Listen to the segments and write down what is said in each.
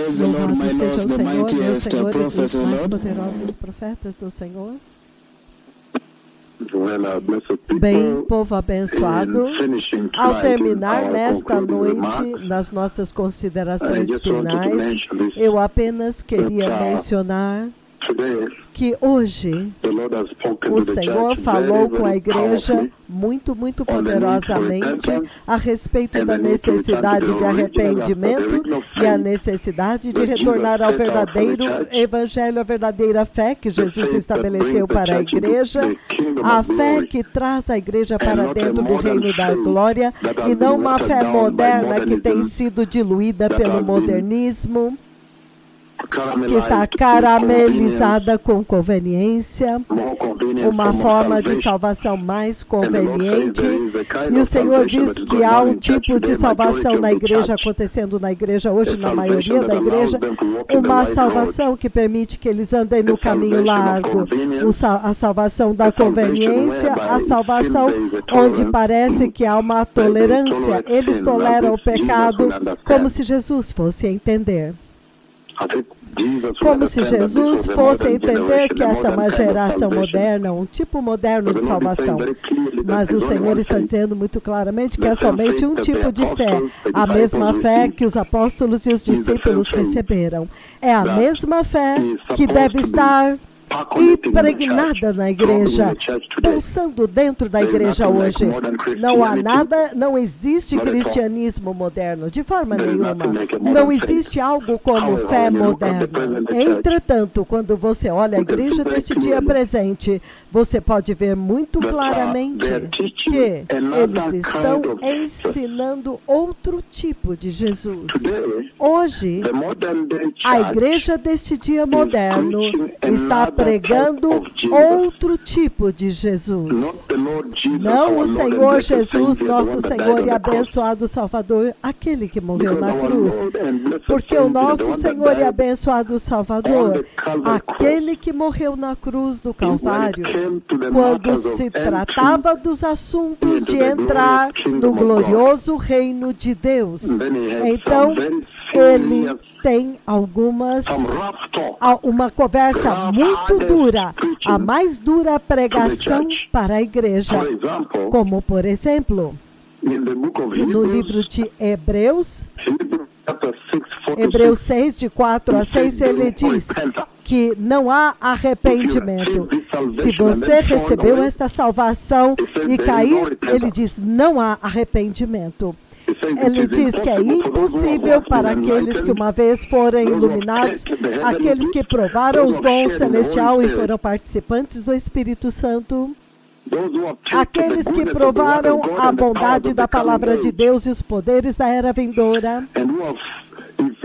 Praise the Lord, my Louvado Lord, seja o the Senhor, meus mightiest senhores, prophets, os O mais Lord. poderosos profetas do Senhor. Well, blessed people, Bem, povo abençoado, finishing ao tonight terminar our nesta concluding noite, remarks, nas nossas I considerações just wanted to finais, mention this. eu apenas queria that, mencionar Today, que hoje the Lord has spoken o to the Senhor church falou very, com a very igreja powerfully muito on the need for poderosamente repentance a respeito and da the need to return necessidade to de the arrependimento original e a faith necessidade de that Jesus retornar ao set out for the verdadeiro church, evangelho, a verdadeira fé que the Jesus faith that estabeleceu brings the para a church into igreja, the kingdom a of fé glory, que traz a igreja and para not a dentro do modern reino da faith glória that e has não been uma watered fé down by moderna que tem modernism, sido diluída that pelo has been modernismo, que está caramelized with caramelizada com conveniência, more convenient uma form of forma de salvation. salvação mais And the Lord says conveniente. there is a kind E o of Senhor salvation diz that is que going há on um in church tipo de today, salvação majority na of the igreja, church. acontecendo na igreja hoje, A na salvation maioria that da allows igreja, them to walk in the uma right road. salvação que permite que eles andem no A caminho salvation of largo, convenience. a salvação da A salvation conveniência, a whereby salvação sin there is a onde tolerance. parece que há uma They tolerância. tolerate Eles sin toleram o as if Jesus pecado would understand. como se Jesus fosse entender. I think Jesus would Como se understand that this Jesus was a fosse modern entender generation, que a esta é modern uma kind of geração salvation. moderna, um tipo moderno But de the Lord is saying salvação. very clearly that Mas o there's only Senhor one está faith. dizendo muito claramente que The é same somente faith um that the tipo de fé, apostles, the a mesma disciples fé received. que os apóstolos e os Is the same discípulos faith receberam. É a that mesma fé is que supposed deve to be estar percolating in the church, impregnada na throbbing in igreja, the church today. pulsando dentro da There is igreja nothing like hoje. modern Não há Christianity. nada, não existe Not at all. cristianismo moderno, de forma There is nenhuma. nothing like a modern Não faith. existe algo como However, fé when you look at the moderna. present church, Entretanto, quando você olha a you can see igreja very deste dia clearly presente, você pode ver muito that, claramente they're teaching que another eles estão kind of Jesus. ensinando outro tipo de Jesus. Today, Hoje, the modern day a church igreja deste dia moderno preaching está another pregando type of Jesus. outro tipo de Jesus. not the Lord Jesus, Não our o Lord and Senhor blessed Jesus, Savior, the nosso one that died Senhor on e the cross. abençoado Salvador, aquele que morreu Because na our cruz. Lord and blessed Porque o Savior, the nosso one that Senhor e died abençoado on Salvador, the Calvary aquele que morreu na cruz do when it Calvário, came to the quando matters of se entry tratava dos assuntos into de the entrar glorious no kingdom of glorioso reino de Deus. then he had Então, some very ele serious, tem algumas some rough talk uma conversa muito dura, a mais dura pregação para a igreja, for example, como por exemplo, in the book of no Hebrews, livro de Hebreus, chapter 6, 4 to Hebreus 6, 6, de 4 a 6, ele diz que não há arrependimento. Se você recebeu esta salvação e cair, ele diz, não há arrependimento. Ele diz que é impossível para aqueles que uma vez foram iluminados, aqueles que provaram os dons celestiais e foram participantes do Espírito Santo, aqueles que provaram a bondade da palavra de Deus e os poderes da era vindoura.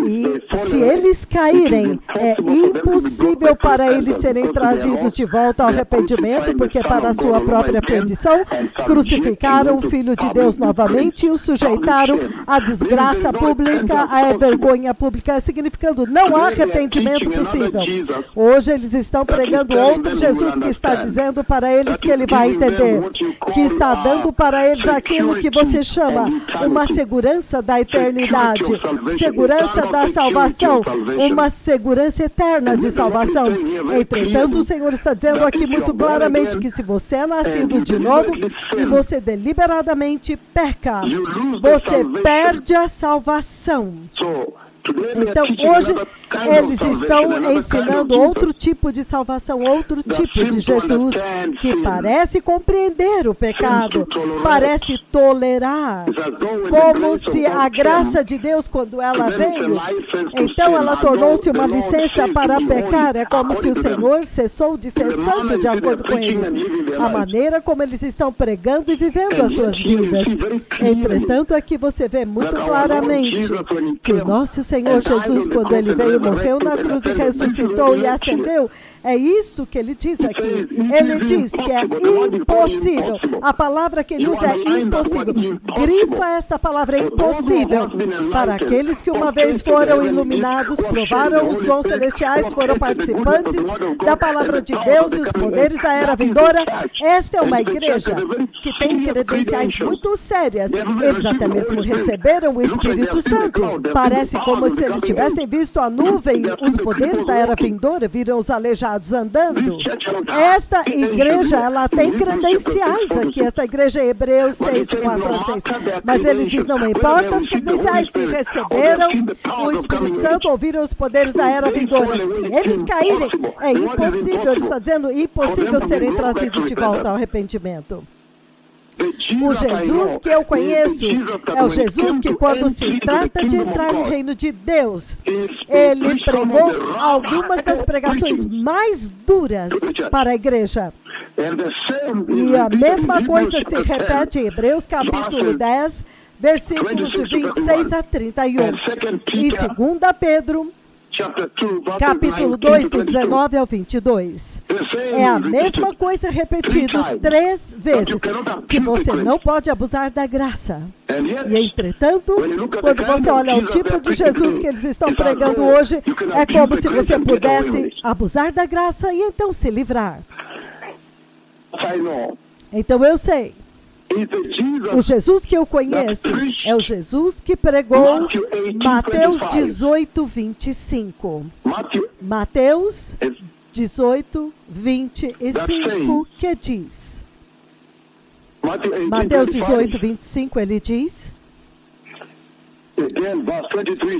E se eles caírem, é impossível para eles serem trazidos de volta ao arrependimento, porque para a sua própria perdição, crucificaram o Filho de Deus novamente e o sujeitaram à desgraça pública, à vergonha pública, significando não há arrependimento possível. Hoje eles estão pregando outro Jesus que está dizendo para eles que ele vai entender, que está dando para eles aquilo que você chama uma segurança da eternidade, segurança da salvação, uma segurança eterna de salvação. Entretanto, o Senhor está dizendo aqui muito claramente que se você é nascido de novo e você deliberadamente peca, você perde a salvação. Então, hoje, eles estão ensinando outro tipo de salvação, outro tipo de Jesus, que parece compreender o pecado, parece tolerar, como se a graça de Deus, quando ela veio, então ela tornou-se uma licença para pecar. É como se o Senhor cessou de ser santo de acordo com eles, a maneira como eles estão pregando e vivendo as suas vidas. Entretanto, aqui você vê muito claramente que o nosso Senhor Jesus, quando ele veio, morreu na cruz e ressuscitou e ascendeu, É isso que ele diz aqui. Ele diz que é impossível. A palavra que ele usa é impossível. Grifa esta palavra, impossível. Para aqueles que uma vez foram iluminados, provaram os dons celestiais, foram participantes da palavra de Deus e os poderes da era vindoura. Esta é uma igreja que tem credenciais muito sérias. Eles até mesmo receberam o Espírito Santo. Parece como se eles tivessem visto a nuvem, os poderes da era vindoura, viram os aleijados andando. Esta igreja, ela tem credenciais aqui, esta igreja é Hebreus 6, de 4 a 6. Mas ele diz, não importa as credenciais, se receberam o Espírito Santo, ouviram os poderes da era vindoura. Se eles caírem, é impossível, ele está dizendo, impossível serem trazidos de volta ao arrependimento. O Jesus que eu conheço é o Jesus que, quando se trata de entrar no reino de Deus, ele pregou algumas das pregações mais duras para a igreja. E a mesma coisa se repete em Hebreus capítulo 10, versículos de 26 a 31. E 2 Pedro, capítulo 2, do 19 ao 22. É a mesma coisa repetido 3 vezes, que você não pode abusar da graça. E, entretanto, quando você olha o tipo de Jesus que eles estão pregando hoje, é como se você pudesse abusar da graça e então se livrar. Então eu sei. O Jesus que eu conheço é o Jesus que pregou Mateus 18, 25. Mateus 18, 25, que diz? Mateus 18, 25, ele diz...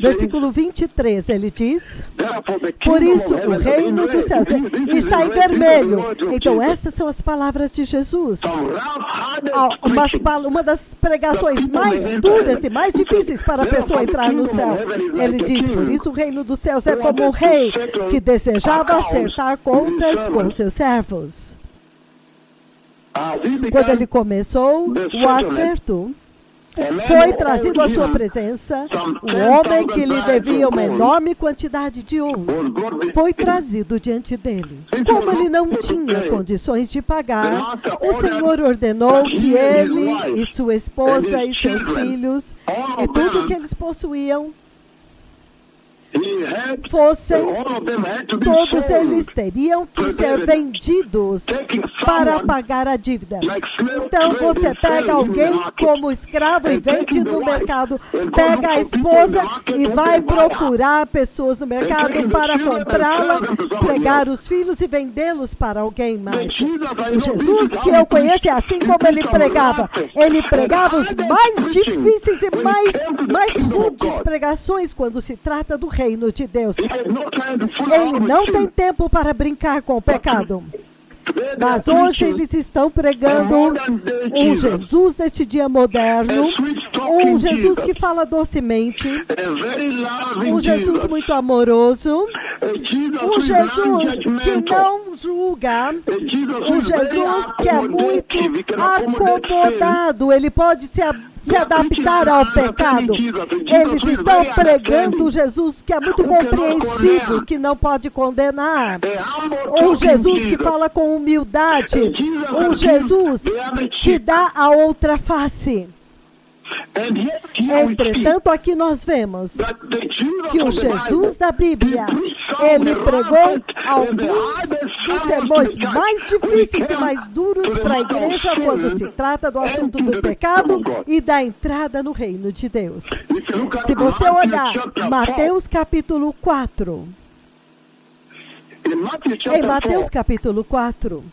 Versículo 23, ele diz: por isso o reino dos céus está em vermelho. Então essas são as palavras de Jesus. Uma das pregações mais duras e mais difíceis para a pessoa entrar no céu. Ele diz, por isso o reino dos céus é como um rei que desejava acertar contas com seus servos. Quando ele começou o acerto, foi trazido à sua presença o homem que lhe devia uma enorme quantidade de ouro. Foi trazido diante dele. Como ele não tinha condições de pagar, o Senhor ordenou que ele e sua esposa e seus filhos e tudo que eles possuíam fossem, todos eles teriam que ser vendidos para pagar a dívida. Então você pega alguém como escravo e vende no mercado, pega a esposa e vai procurar pessoas no mercado para comprá-la, pegar os filhos e vendê-los para alguém mais. O Jesus que eu conheço é assim como ele pregava. Ele pregava os mais difíceis e mais rudes pregações quando se trata do reino de Deus. Ele não tem tempo para brincar com o pecado. Mas hoje eles estão pregando um Jesus deste dia moderno, um Jesus que fala docemente, um Jesus muito amoroso, um Jesus que não julga, um Jesus que é muito acomodado, ele pode se adaptar ao pecado. Eles estão pregando um Jesus que é muito compreensivo, que não pode condenar. Um Jesus que fala com humildade. Um Jesus que dá a outra face. Entretanto, aqui nós vemos que o Jesus da Bíblia, ele pregou alguns dos sermões mais difíceis e mais duros para a igreja quando se trata do assunto do pecado e da entrada no reino de Deus. Se você olhar Mateus capítulo 4, em Mateus capítulo 4,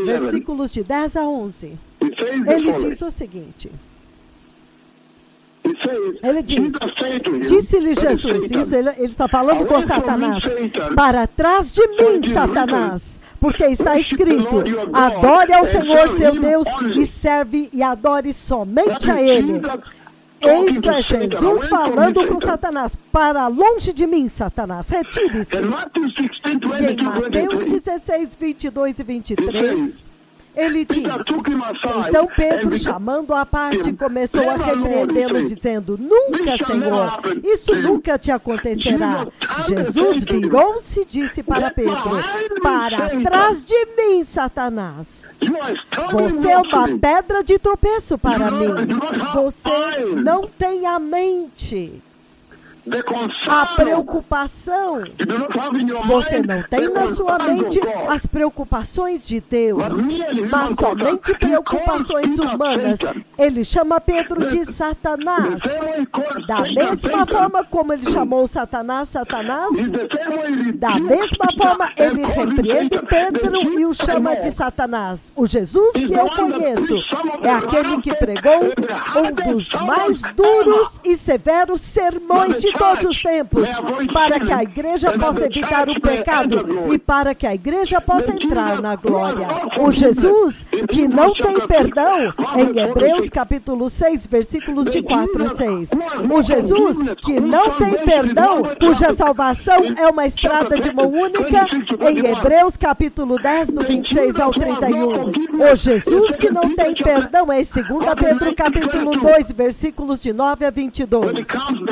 versículos de 10 a 11, ele diz o seguinte. Ele diz, disse-lhe Jesus, isso ele está falando com Satanás, para trás de mim, Satanás, porque está escrito, adore ao Senhor seu Deus e serve e adore somente a Ele. Isto é Jesus falando com Satanás. Para longe de mim, Satanás, retire-se. E em Mateus 16, 22 e 23, Ele diz, então Pedro, chamando-o à parte, começou a repreendê-lo, dizendo, nunca, Senhor, isso nunca te acontecerá. Jesus virou-se e disse para Pedro, para trás de mim, Satanás. Você é uma pedra de tropeço para mim. Você não tem a mente. A preocupação, você não tem na sua mente as preocupações de Deus, mas somente preocupações humanas. Ele chama Pedro de Satanás. Da mesma forma como ele chamou Satanás, Satanás, da mesma forma ele repreende Pedro e o chama de Satanás. O Jesus que eu conheço é aquele que pregou um dos mais duros e severos sermões de todos os tempos, para que a igreja possa evitar o pecado e para que a igreja possa entrar na glória. O Jesus que não tem perdão, em Hebreus capítulo 6, versículos de 4 a 6. O Jesus que não tem perdão, cuja salvação é uma estrada de mão única, em Hebreus capítulo 10, do 26 ao 31. O Jesus que não tem perdão é em 2 Pedro capítulo 2, versículos de 9 a 22.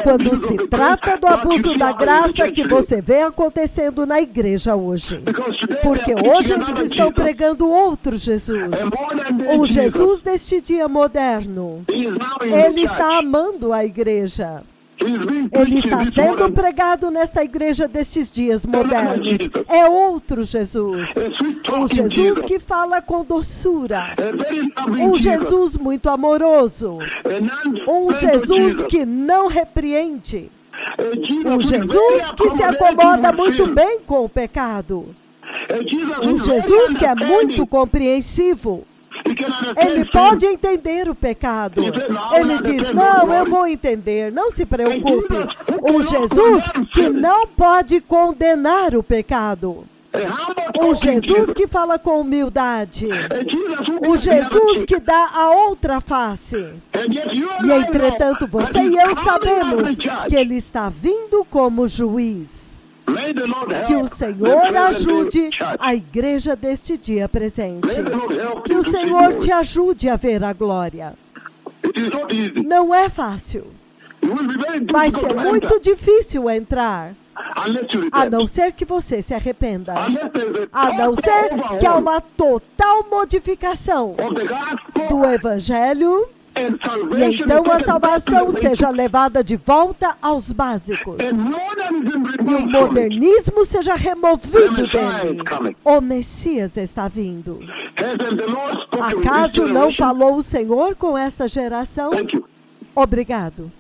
Quando se trata do abuso da graça que você vê acontecendo na igreja hoje. Porque hoje eles estão pregando outro Jesus. O Jesus deste dia moderno. Ele está amando a igreja. Ele está sendo pregado nesta igreja destes dias modernos. É outro Jesus. Um Jesus que fala com doçura. Um Jesus muito amoroso. Um Jesus que não repreende. Um Jesus que se acomoda muito bem com o pecado. Um Jesus que é muito compreensivo. Ele pode entender o pecado. Ele diz, não, eu vou entender, não se preocupe. Um Jesus que não pode condenar o pecado. Um Jesus que fala com humildade. Um Jesus que dá a outra face. E entretanto, você e eu sabemos que Ele está vindo como juiz. Que o Senhor ajude a igreja deste dia presente. Que o Senhor te ajude a ver a glória. Não é fácil. Vai ser muito difícil entrar. A não ser que você se arrependa. A não ser que há uma total modificação do Evangelho. E então a salvação seja levada de volta aos básicos. E o modernismo seja removido dele. O Messias está vindo. Acaso não falou o Senhor com essa geração? Obrigado.